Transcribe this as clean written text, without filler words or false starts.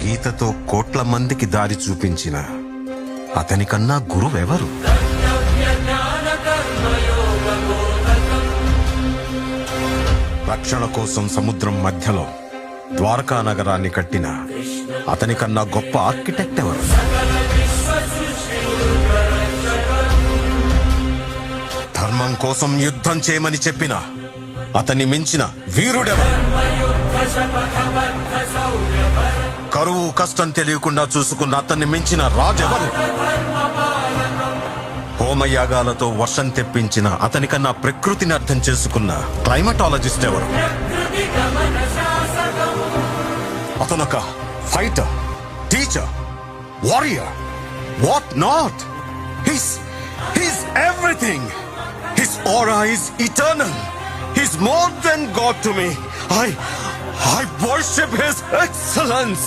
గీతతో కోట్ల మందికి దారి చూపించిన అతనికన్నా గురువెవరు? రక్షణ కోసం సముద్రం మధ్యలో ద్వారకా నగరాన్ని కట్టిన అతనికన్నా గొప్ప ఆర్కిటెక్ట్ ఎవరు? ధర్మం కోసం యుద్ధం చేయమని చెప్పిన అతన్ని మించిన వీరుడెవరు? కరువు కష్టం తెలియకుండా చూసుకున్న అతన్ని మించిన రాజెవరు? హోమయాగాలతో వర్షం తెప్పించిన అతనికన్నా ప్రకృతిని అర్థం చేసుకున్న క్లైమటాలజిస్ట్ ఎవరు? అతనొక fighter, teacher, warrior, what not. He's everything. His aura is eternal. He's more than God to me. I worship His excellence.